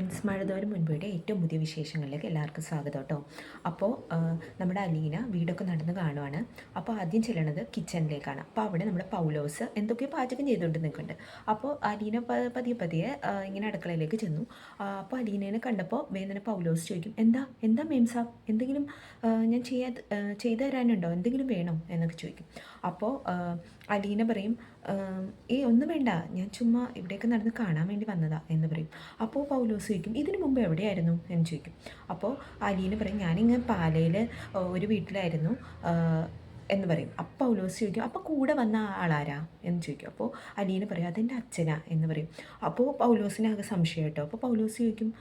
Friends, മഴതോരും മുൻപയുടെ ഏറ്റവും പുതിയ വിശേഷങ്ങളിലേക്ക് എല്ലാവർക്കും സ്വാഗതം കേട്ടോ. അപ്പോൾ നമ്മുടെ അലീന വീടൊക്കെ നടന്ന് കാണുവാണ്. അപ്പോൾ ആദ്യം ചെല്ലണത് കിച്ചണിലേക്കാണ്. അപ്പോൾ അവിടെ നമ്മുടെ പൗലോസ് എന്തൊക്കെയോ പാചകം ചെയ്തുകൊണ്ട് നിൽക്കുന്നുണ്ട്. അപ്പോൾ അലീന പതിയെ പതിയെ ഇങ്ങനെ അടുക്കളയിലേക്ക് ചെന്നു. അപ്പോൾ അലീനേനെ കണ്ടപ്പോൾ വേദന പൗലോസ് ചോദിക്കും, എന്താ എന്താ മേം സാബ്, എന്തെങ്കിലും ഞാൻ ചെയ്തു തരാനുണ്ടോ, എന്തെങ്കിലും വേണോ എന്നൊക്കെ ചോദിക്കും. അപ്പോൾ അലീന പറയും, ഒന്നും വേണ്ട, ഞാൻ ചുമ്മാ ഇവിടെയൊക്കെ നടന്ന് കാണാൻ വേണ്ടി വന്നതാ എന്ന് പറയും. അപ്പോൾ പൗലോസ് ചോദിക്കും, ഇതിനു മുമ്പ് എവിടെയായിരുന്നു എന്ന് ചോദിക്കും. അപ്പോൾ അലീന പറയും, ഞാനിങ്ങനെ പാലയിൽ ഒരു വീട്ടിലായിരുന്നു എന്ന് പറയും. അപ്പോൾ പൗലോസ് ചോദിക്കും, അപ്പോൾ കൂടെ വന്ന ആളാരാ എന്ന് ചോദിക്കും. അപ്പോൾ അലീന പറയും, അതെൻ്റെ അച്ഛനാ എന്ന് പറയും. അപ്പോൾ പൗലോസിനാകെ സംശയം കേട്ടോ. അപ്പോൾ പൗലോസ് ചോദിക്കും,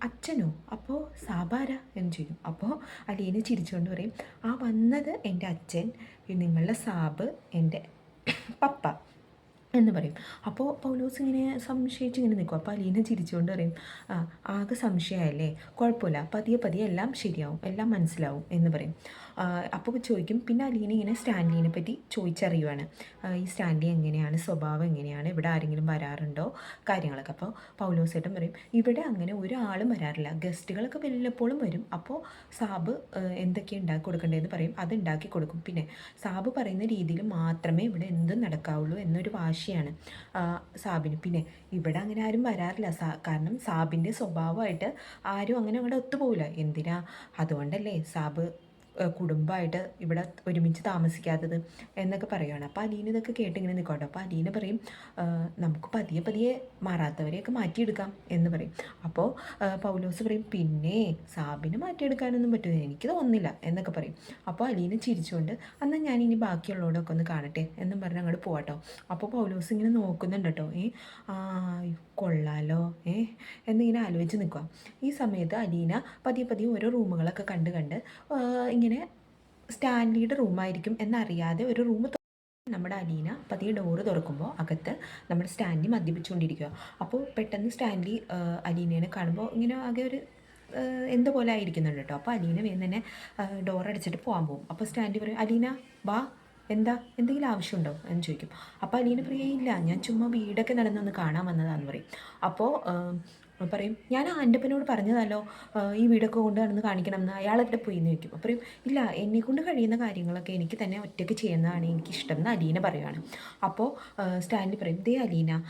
അച്ഛനോ, അപ്പോൾ സാബാരാ എന്ന് ചോദിക്കും. അപ്പോൾ അലീന ചിരിച്ചുകൊണ്ട് പറയും, വന്നത് എൻ്റെ അച്ഛൻ, നിങ്ങളുടെ സാബ് എൻ്റെ പപ്പ എന്ന് പറയും. അപ്പോൾ പൗലോസ് ഇങ്ങനെ സംശയിച്ച് ഇങ്ങനെ നിൽക്കും. അപ്പോൾ അലീന ചിരിച്ചുകൊണ്ട് പറയും, ആകെ സംശയമായല്ലേ, കുഴപ്പമില്ല, പതിയെ പതിയെ എല്ലാം ശരിയാവും, എല്ലാം മനസ്സിലാവും എന്ന് പറയും. അപ്പോൾ ചോദിക്കും, പിന്നെ അലീന ഇങ്ങനെ സ്റ്റാൻലിനെ പറ്റി ചോദിച്ചറിയുവാണ്. ഈ സ്റ്റാൻലി എങ്ങനെയാണ്, സ്വഭാവം എങ്ങനെയാണ്, ഇവിടെ ആരെങ്കിലും വരാറുണ്ടോ, കാര്യങ്ങളൊക്കെ. അപ്പോൾ പൗലോസേട്ടൻ പറയും, ഇവിടെ അങ്ങനെ ഒരാളും വരാറില്ല, ഗസ്റ്റുകളൊക്കെ വല്ലപ്പോഴും വരും. അപ്പോൾ സാബ് എന്തൊക്കെ ഉണ്ടാക്കി കൊടുക്കേണ്ടതെന്ന് പറയും, അത് ഉണ്ടാക്കി കൊടുക്കും. പിന്നെ സാബ് പറയുന്ന രീതിയിൽ മാത്രമേ ഇവിടെ എന്തും നടക്കാവുള്ളൂ എന്നൊരു വാശിയാണ് സാബിന്. പിന്നെ ഇവിടെ അങ്ങനെ ആരും വരാറില്ല, കാരണം സാബിൻ്റെ സ്വഭാവമായിട്ട് ആരും അങ്ങനെ അങ്ങോട്ട് ഒത്തുപോകില്ല. എന്തിനാ, അതുകൊണ്ടല്ലേ സാബ് കുടുംബമായിട്ട് ഇവിടെ ഒരുമിച്ച് താമസിക്കാത്തത് എന്നൊക്കെ പറയുകയാണ്. അപ്പോൾ അലീന ഇതൊക്കെ കേട്ടിങ്ങനെ നിൽക്കട്ടെ. അപ്പോൾ അലീന പറയും, നമുക്ക് പതിയെ പതിയെ മാറാത്തവരെയൊക്കെ മാറ്റിയെടുക്കാം എന്ന് പറയും. അപ്പോൾ പൗലോസ് പറയും, പിന്നെ സാബിനെ മാറ്റിയെടുക്കാനൊന്നും പറ്റില്ല, എനിക്ക് തോന്നുന്നില്ല എന്നൊക്കെ പറയും. അപ്പോൾ അലീന ചിരിച്ചുകൊണ്ട്, എന്നാൽ ഞാനിനി ബാക്കിയുള്ളവരോടൊക്കെ ഒന്ന് കാണട്ടെ എന്നും പറഞ്ഞ് അങ്ങോട്ട് പോവാട്ടോ. അപ്പോൾ പൗലോസ് ഇങ്ങനെ നോക്കുന്നുണ്ട് കേട്ടോ. കൊള്ളാലോ എന്നിങ്ങനെ ആലോചിച്ച് നിൽക്കുക. ഈ സമയത്ത് അലീന പതിയെ പതിയെ ഓരോ റൂമുകളൊക്കെ കണ്ട് ഇങ്ങനെ സ്റ്റാൻലിയുടെ റൂമായിരിക്കും എന്നറിയാതെ ഒരു റൂം നമ്മുടെ അലീന പതിയെ ഡോറ് തുറക്കുമ്പോൾ അകത്ത് നമ്മുടെ സ്റ്റാൻലി മദ്യപിച്ചുകൊണ്ടിരിക്കുക. അപ്പോൾ പെട്ടെന്ന് സ്റ്റാൻലി അലീനേനെ കാണുമ്പോൾ ഇങ്ങനെ ആകെ ഒരു എന്തുപോലെ ആയിരിക്കുന്നുണ്ട് കേട്ടോ. അപ്പോൾ അലീന വേഗം തന്നെ ഡോറടിച്ചിട്ട് പോകാൻ പോകും. അപ്പോൾ സ്റ്റാൻലി പറയും, അലീന വാ, എന്താ, എന്തെങ്കിലും ആവശ്യമുണ്ടോ എന്ന് ചോദിക്കും. അപ്പോൾ അലീന പറയില്ല, ഞാൻ ചുമ്മാ വീടൊക്കെ നടന്നൊന്ന് കാണാൻ വന്നതാണെന്ന് പറയും. അപ്പോൾ പറയും, ഞാൻ ആൻ്റപ്പനോട് പറഞ്ഞതല്ലോ ഈ വീടൊക്കെ കൊണ്ട് നടന്ന് കാണിക്കണമെന്ന്, അയാളെവിടെ പോയി എന്ന് ചോദിക്കും. അപ്പോൾ പറയും, ഇല്ല, എന്നെക്കൊണ്ട് കഴിയുന്ന കാര്യങ്ങളൊക്കെ എനിക്ക് തന്നെ ഒറ്റയ്ക്ക് ചെയ്യുന്നതാണ് എനിക്കിഷ്ടം എന്ന് അലീന പറയുകയാണ്. അപ്പോൾ സ്റ്റാൻലി പറയും, ദേ അലീന,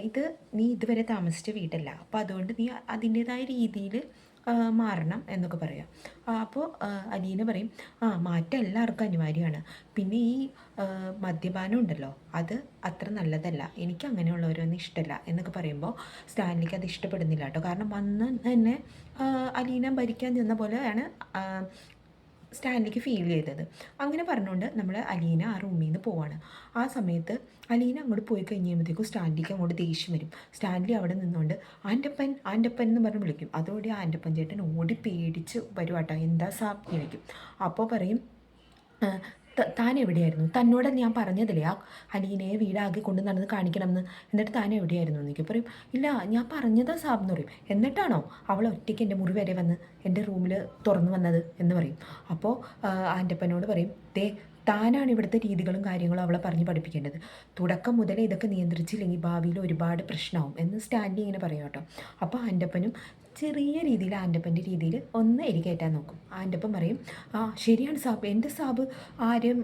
ഇത് നീ ഇതുവരെ താമസിച്ച വീടല്ല, അപ്പോൾ അതുകൊണ്ട് നീ അതിൻ്റേതായ രീതിയിൽ മാറണം എന്നൊക്കെ പറയാം. അപ്പോൾ അലീന പറയും, മാറ്റം എല്ലാവർക്കും അനിവാര്യമാണ്, പിന്നെ ഈ മദ്യപാനം ഉണ്ടല്ലോ അത് അത്ര നല്ലതല്ല, എനിക്ക് അങ്ങനെയുള്ളവരൊന്നും ഇഷ്ടമല്ല എന്നൊക്കെ പറയുമ്പോൾ സ്റ്റാൻലിക്ക് അത് ഇഷ്ടപ്പെടുന്നില്ല കേട്ടോ. കാരണം വന്ന് തന്നെ അലീന ഭരിക്കാൻ ചെന്ന പോലെയാണ് സ്റ്റാൻലിക്ക് ഫീൽ ചെയ്തത്. അങ്ങനെ പറഞ്ഞുകൊണ്ട് നമ്മൾ അലീന ആ റൂമിൽ നിന്ന് പോവാണ്. ആ സമയത്ത് അലീന അങ്ങോട്ട് പോയി കഴിയുമ്പോഴത്തേക്കും സ്റ്റാൻലിക്ക് അങ്ങോട്ട് ദേഷ്യം വരും. സ്റ്റാൻലി അവിടെ നിന്നുകൊണ്ട് ആൻ്റപ്പൻ ആൻ്റപ്പൻ എന്ന് പറഞ്ഞ് വിളിക്കും. അതോടെ ആൻ്റപ്പൻ ചേട്ടൻ ഓടി പേടിച്ച് വരുവാട്ടോ, എന്താ സാബ് വിളിക്കും. അപ്പോൾ പറയും, താൻ എവിടെയായിരുന്നു, തന്നോട് ഞാൻ പറഞ്ഞതില്ലേ ആ അലീനയെ വീടാക്കി കൊണ്ട് നടന്ന് കാണിക്കണമെന്ന്, എന്നിട്ട് താൻ എവിടെയായിരുന്നു എന്നൊക്കെ പറയും. ഇല്ല, ഞാൻ പറഞ്ഞതാ സാബ് എന്ന് പറയും. എന്നിട്ടാണോ അവൾ ഒറ്റയ്ക്ക് എൻ്റെ മുറി വരെ വന്ന് എൻ്റെ റൂമിൽ തുറന്നു വന്നത് എന്ന് പറയും. അപ്പോൾ ആൻ്റപ്പനോട് പറയും, താനാണ് ഇവിടുത്തെ രീതികളും കാര്യങ്ങളും അവളെ പറഞ്ഞ് പഠിപ്പിക്കേണ്ടത്, തുടക്കം മുതലേ ഇതൊക്കെ നിയന്ത്രിച്ചില്ലെങ്കിൽ ഭാവിയിൽ ഒരുപാട് പ്രശ്നമാവും എന്ന് സ്റ്റാൻലി ഇങ്ങനെ പറയും കേട്ടോ. അപ്പോൾ ആൻ്റപ്പനും ചെറിയ രീതിയിൽ ആൻ്റപ്പൻ്റെ രീതിയിൽ ഒന്ന് എരികേറ്റാൻ നോക്കും. ആൻ്റപ്പൻ പറയും, ശരിയാണ് സാബ്, എൻ്റെ സാബ് ആരും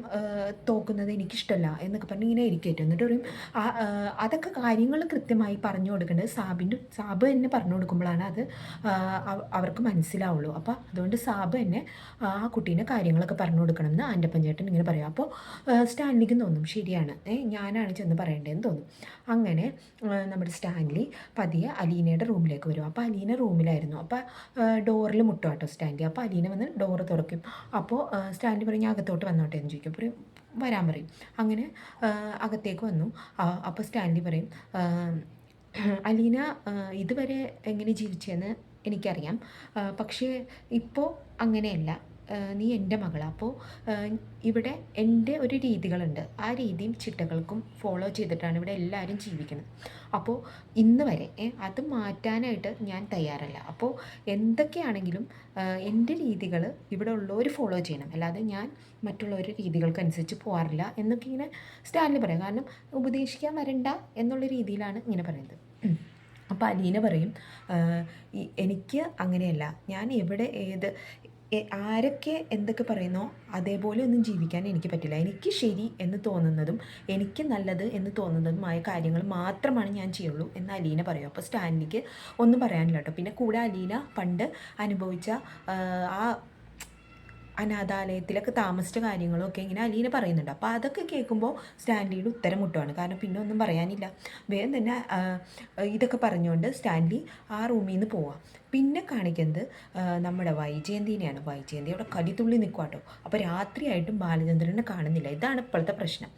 തോക്കുന്നത് എനിക്കിഷ്ടമല്ല എന്നൊക്കെ പറഞ്ഞ് ഇങ്ങനെ എരിക്കേറ്റും. എന്നിട്ട് പറയും, അതൊക്കെ കാര്യങ്ങൾ കൃത്യമായി പറഞ്ഞു കൊടുക്കേണ്ടത് സാബ് തന്നെ പറഞ്ഞു കൊടുക്കുമ്പോഴാണ് അത് അവർക്ക് മനസ്സിലാവുള്ളൂ. അപ്പോൾ അതുകൊണ്ട് സാബ് തന്നെ ആ കുട്ടീനെ കാര്യങ്ങളൊക്കെ പറഞ്ഞു കൊടുക്കണം എന്ന് ആൻ്റപ്പൻ ചേട്ടൻ ഇങ്ങനെ പറയാം. അപ്പോൾ സ്റ്റാൻലിക്കും തോന്നും, ശരിയാണ്, ഞാനാണ് ചെന്ന് പറയേണ്ടതെന്ന് തോന്നും. അങ്ങനെ നമ്മുടെ സ്റ്റാൻലി പതിയെ അലീനയുടെ റൂമിലേക്ക് വരും. അപ്പോൾ അലീന റൂമിലായിരുന്നു. അപ്പോൾ ഡോറിൽ മുട്ടും കേട്ടോ സ്റ്റാൻലി. അപ്പോൾ അലീന വന്ന് ഡോറ് തുറക്കും. അപ്പോൾ സ്റ്റാൻലി പറയും, ഞാൻ അകത്തോട്ട് വന്നോട്ടെ എന്ന് ചോദിക്കും. പറയും, വരാൻ പറയും. അങ്ങനെ അകത്തേക്ക് വന്നു. അപ്പോൾ സ്റ്റാൻലി പറയും, അലീന ഇതുവരെ എങ്ങനെ ജീവിച്ചതെന്ന് എനിക്കറിയാം, പക്ഷേ ഇപ്പോൾ അങ്ങനെയല്ല, നീ എൻ്റെ മകളാണ്. അപ്പോൾ ഇവിടെ എൻ്റെ ഒരു രീതികളുണ്ട്, ആ രീതിയും ചിട്ടകൾക്കും ഫോളോ ചെയ്തിട്ടാണ് ഇവിടെ എല്ലാവരും ജീവിക്കുന്നത്. അപ്പോൾ ഇന്ന് വരെ അത് മാറ്റാനായിട്ട് ഞാൻ തയ്യാറല്ല. അപ്പോൾ എന്തൊക്കെയാണെങ്കിലും എൻ്റെ രീതികൾ ഇവിടെ ഉള്ളവർ ഫോളോ ചെയ്യണം, അല്ലാതെ ഞാൻ മറ്റുള്ളവരുടെ രീതികൾക്കനുസരിച്ച് പോകാറില്ല എന്നൊക്കെ ഇങ്ങനെ സ്റ്റാൻലി പറയാം. കാരണം ഉപദേശിക്കാൻ വരണ്ട എന്നുള്ള രീതിയിലാണ് ഇങ്ങനെ പറയുന്നത്. അപ്പോൾ അലീന പറയും എനിക്ക് അങ്ങനെയല്ല, ഞാൻ എവിടെ ആരൊക്കെ എന്തൊക്കെ പറയുന്നോ അതേപോലെ ഒന്നും ജീവിക്കാൻ എനിക്ക് പറ്റില്ല. എനിക്ക് ശരി എന്ന് തോന്നുന്നതും എനിക്ക് നല്ലത് എന്ന് തോന്നുന്നതുമായ കാര്യങ്ങൾ മാത്രമാണ് ഞാൻ ചെയ്യുള്ളൂ എന്ന് അലീന പറയും. അപ്പോൾ സ്റ്റാൻലിക്ക് ഒന്നും പറയാനില്ല കേട്ടോ. പിന്നെ കൂടെ അലീന പണ്ട് അനുഭവിച്ച ആ അനാഥാലയത്തിലൊക്കെ താമസിച്ച കാര്യങ്ങളൊക്കെ ഇങ്ങനെ അലീന പറയുന്നുണ്ട്. അപ്പോൾ അതൊക്കെ കേൾക്കുമ്പോൾ സ്റ്റാൻലിയുടെ ഉത്തരം മുട്ടുവാണ്. കാരണം പിന്നെ ഒന്നും പറയാനില്ല. വേഗം തന്നെ ഇതൊക്കെ പറഞ്ഞുകൊണ്ട് സ്റ്റാൻലി ആ റൂമിൽ നിന്ന് പോവാം. പിന്നെ കാണിക്കുന്നത് നമ്മുടെ വൈജയന്തിനെയാണ്. വൈജയന്തി അവിടെ കലിതുള്ളി നിൽക്കുക കേട്ടോ. അപ്പോൾ രാത്രിയായിട്ടും ബാലചന്ദ്രനെ കാണുന്നില്ല. ഇതാണ് ഇപ്പോഴത്തെ പ്രശ്നം.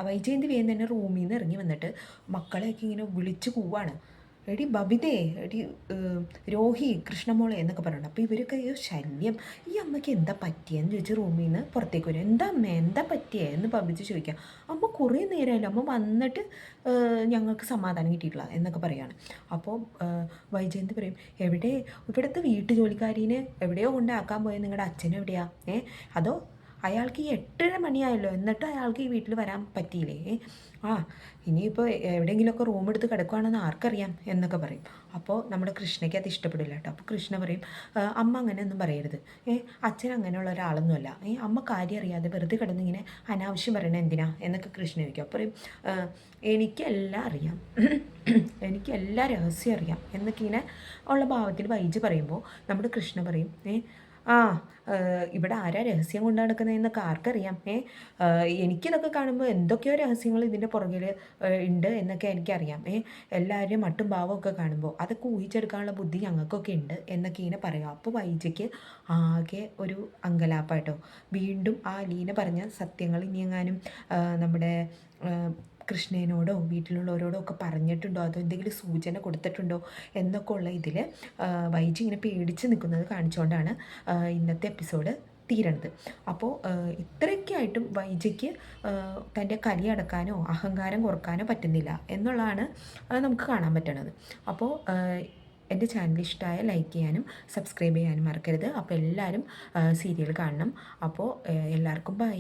വൈജയന്തി വേഗം തന്നെ റൂമിൽ നിന്ന് ഇറങ്ങി വന്നിട്ട് മക്കളെയൊക്കെ ഇങ്ങനെ വിളിച്ച് കൂവാണ്. എടി ബബിതേ, എടി രോഹി, കൃഷ്ണമോളെ എന്നൊക്കെ പറയുന്നുണ്ട്. അപ്പോൾ ഇവരൊക്കെ ശല്യം, ഈ അമ്മയ്ക്ക് എന്താ പറ്റിയെന്ന് ചോദിച്ച് റൂമിൽ നിന്ന് പുറത്തേക്ക് വരും. എന്താ അമ്മ, എന്താ പറ്റിയേ എന്ന് ബബിച്ച് ചോദിക്കാം. അമ്മ കുറേ നേരമല്ലോ, അമ്മ വന്നിട്ട് ഞങ്ങൾക്ക് സമാധാനം കിട്ടിയിട്ടില്ല എന്നൊക്കെ പറയുകയാണ്. അപ്പോൾ വൈജയന്തി പറയും, എവിടെ ഇവിടുത്തെ വീട്ടുജോലിക്കാരീനെ എവിടെയോ കൊണ്ടാക്കാൻ പോയത്, നിങ്ങളുടെ അച്ഛനും എവിടെയാ? അതോ അയാൾക്ക് ഈ 8:30 മണിയായല്ലോ, എന്നിട്ട് അയാൾക്ക് ഈ വീട്ടിൽ വരാൻ പറ്റിയില്ലേ? ഇനിയിപ്പോൾ എവിടെയെങ്കിലുമൊക്കെ റൂം എടുത്ത് കിടക്കുകയാണെന്ന് ആർക്കറിയാം എന്നൊക്കെ പറയും. അപ്പോൾ നമ്മുടെ കൃഷ്ണയ്ക്ക് അത് ഇഷ്ടപ്പെടില്ല കേട്ടോ. അപ്പോൾ കൃഷ്ണ പറയും, അമ്മ അങ്ങനെയൊന്നും പറയരുത്. അച്ഛൻ അങ്ങനെയുള്ള ഒരാളൊന്നുമല്ല. അമ്മ കാര്യം അറിയാതെ വെറുതെ കിടന്നിങ്ങനെ അനാവശ്യം പറയണത് എന്തിനാ എന്നൊക്കെ കൃഷ്ണ ചോദിക്കും. അപ്പോൾ പറയും, എനിക്കെല്ലാം അറിയാം, എനിക്കെല്ലാം രഹസ്യം അറിയാം എന്നൊക്കെ ഇങ്ങനെ ഉള്ള ഭാവത്തിൽ വൈജ് പറയുമ്പോൾ നമ്മുടെ കൃഷ്ണ പറയും, ഇവിടെ ആരാ രഹസ്യം കൊണ്ട് നടക്കുന്നതെന്നൊക്കെ ആർക്കറിയാം? എനിക്കിതൊക്കെ കാണുമ്പോൾ എന്തൊക്കെയോ രഹസ്യങ്ങൾ ഇതിൻ്റെ പുറകിൽ ഉണ്ട് എന്നൊക്കെ എനിക്കറിയാം. എല്ലാവരുടെയും മട്ടും ഭാവമൊക്കെ കാണുമ്പോൾ അതൊക്കെ ഊഹിച്ചെടുക്കാനുള്ള ബുദ്ധി ഞങ്ങൾക്കൊക്കെ ഉണ്ട് എന്നൊക്കെ ഇങ്ങനെ പറയാം. അപ്പോൾ വൈജയ്ക്ക് ആകെ ഒരു അങ്കലാപ്പാട്ടോ. വീണ്ടും ആ അലീന പറഞ്ഞ സത്യങ്ങൾ ഇനിയെങ്ങാനും നമ്മുടെ കൃഷ്ണനോടോ വീട്ടിലുള്ളവരോടോ ഒക്കെ പറഞ്ഞിട്ടുണ്ടോ, അതോ എന്തെങ്കിലും സൂചന കൊടുത്തിട്ടുണ്ടോ എന്നൊക്കെ ഉള്ള ഇതിൽ വൈജി ഇങ്ങനെ പേടിച്ച് നിൽക്കുന്നത് കാണിച്ചുകൊണ്ടാണ് ഇന്നത്തെ എപ്പിസോഡ് തീരണത്. അപ്പോൾ ഇത്രയൊക്കെ ആയിട്ടും വൈജയ്ക്ക് തൻ്റെ കലി അടക്കാനോ അഹങ്കാരം കുറക്കാനോ പറ്റുന്നില്ല എന്നുള്ളതാണ് നമുക്ക് കാണാൻ പറ്റണത്. അപ്പോൾ എൻ്റെ ചാനൽ ഇഷ്ടമായ ലൈക്ക് ചെയ്യാനും സബ്സ്ക്രൈബ് ചെയ്യാനും മറക്കരുത്. അപ്പോൾ എല്ലാവരും സീരിയൽ കാണണം. അപ്പോൾ എല്ലാവർക്കും ബൈ.